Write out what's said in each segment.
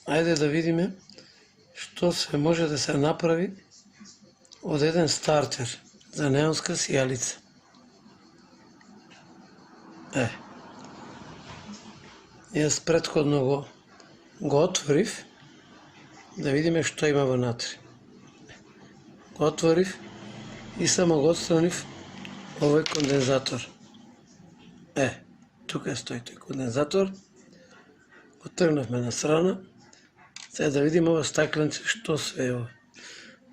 Ајде да видиме што се може да се направи од еден стартер за неонска сијалица. Јас претходно го отворив да видиме што има внатре. Го отворив и само го отстранив овој кондензатор. Тука стои тој кондензатор. Го тргнавме на страна. Сега да видиме ова стакленце што се е ова.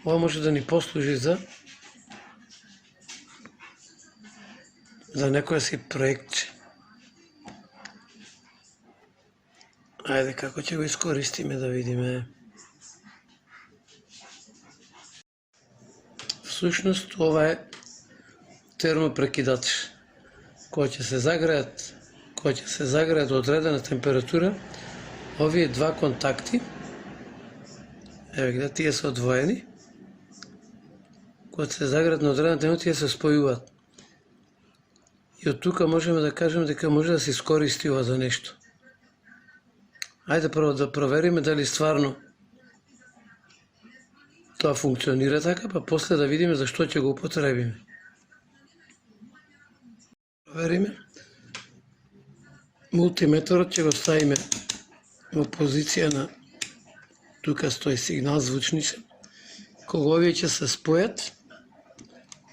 Ова може да ни послужи за некоја си проектче. Ајде како ќе го искористиме да видиме. Всушност ова е термопрекидач. Кога ќе се загреат од одредена температура, овие два контакти, еве ги, тие се одвоени, кога се загреат на одредена температура, тие се спојуваат. И од тука можеме да кажеме дека може да се искористи ова за нешто. Ајде прво да провериме дали стварно тоа функционира така, па после да видиме за што ќе го употребиме. Провериме. Мултиметрот ќе го ставиме во позиција на, тука стои сигнал звучничен. Кога овие ќе се спојат,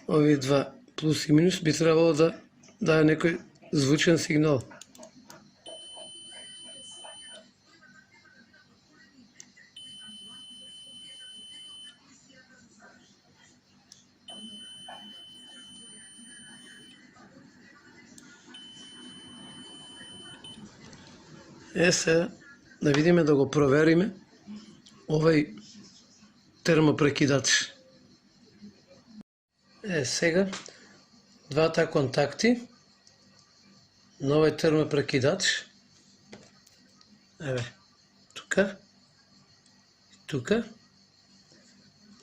овие два плюс и минус, би требало да даде некој звучен сигнал. Сега да видиме, да го провериме овај термопрекидач. Сега двата контакти на овај термопрекидач, тука и тука,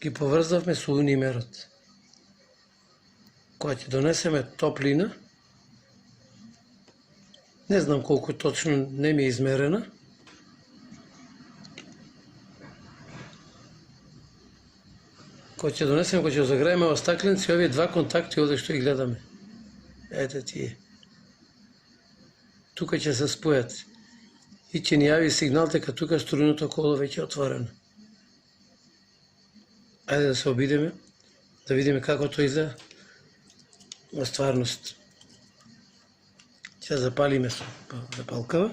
ги поврзавме со унимерот. Кога ќе донесеме топлина, не знам колку точно, не ми е измерена. Кога ќе донесеме, кога ќе загрееме ова стакленци, овие два контакти овде што ги гледаме. Ете тие. Тука ќе се спојат. И ќе ни јави сигнал дека тука струјното коло веќе е отворено. Ајде да се обидеме, да видиме како тоа изгледа во стварност. Ќе запалиме со запалкава.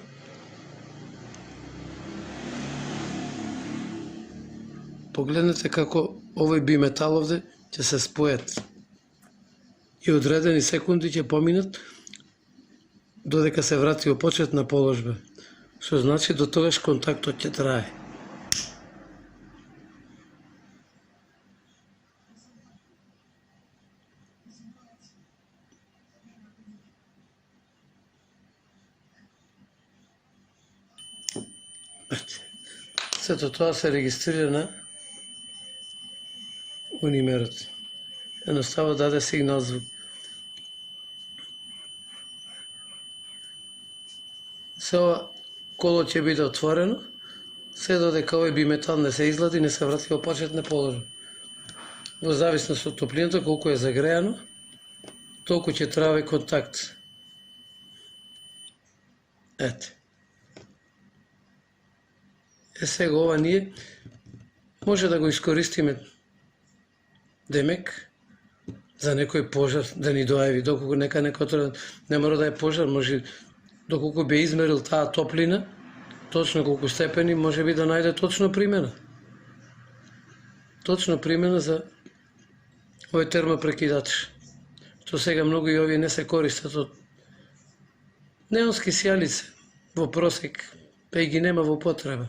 Погледнете како овој биметал овде ќе се спојат. И одредени секунди ќе поминат додека се врати во почетна положба. Што значи до тогаш контактот ќе трае. Сето тоа се регистрира на унимерот. Едноставно даде сигнал звук. Се ова коло ќе биде отворено, се додека овој биметал не се излади, не се врати во почетна положба. Во зависност од топлината, колку е загреано, толку ќе трае контакт. Ете. Сега ова ние може да го искористиме демек за некој пожар да ни доави, доколку не мора да е пожар, може доколку би измерил таа топлина, точно колку степени, може би да најде точно примена. Точно примена за овој термопрекидач. Што сега многу и овие не се користат од неонски сијалици во просек, па и ги нема во потреба.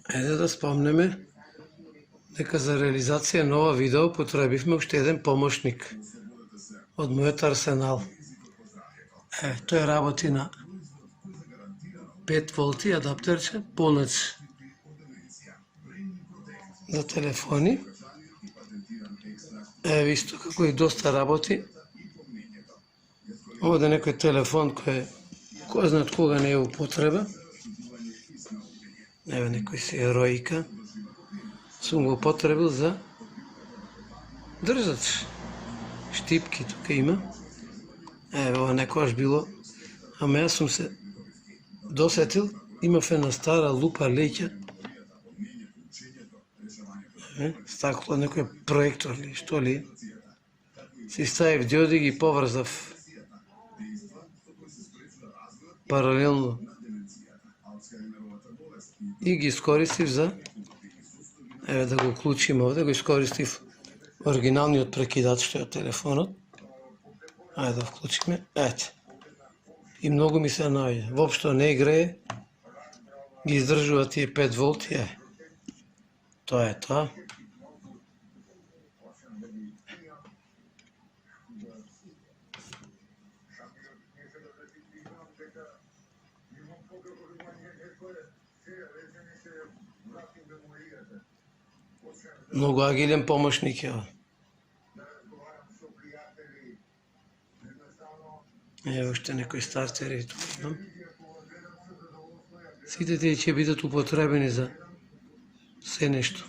Ајде да спомнеме дека за реализација на ова видео потребивме уште еден помошник од мојот арсенал. Тој работи на 5 волти адаптерче, понач за телефони. Исто како и доста работи. Овде некој телефон кој кой знае от кога не е употреба. Еве некој си ероика. Сум го употребил за држач. Штипки тука има. Еве ова некојаш било. Ама јас сум се досетил, имав една стара лупа леќа. Стакло, некој проектор ли, што ли. Си ставив диоди, ги поврзав паралелно и ги искористив за, еве да го уклучим овде, го искористив оригиналниот прекидач што е од телефонот. Ајде да вклучиме, ете. И многу ми се наоѓа. Воопшто не грее, ги издржува тие 5 волти, Тоа е тоа. Многу агилен помошник е. Ево уште некои стартери тука. Сите тие ќе бидат употребени за се нешто.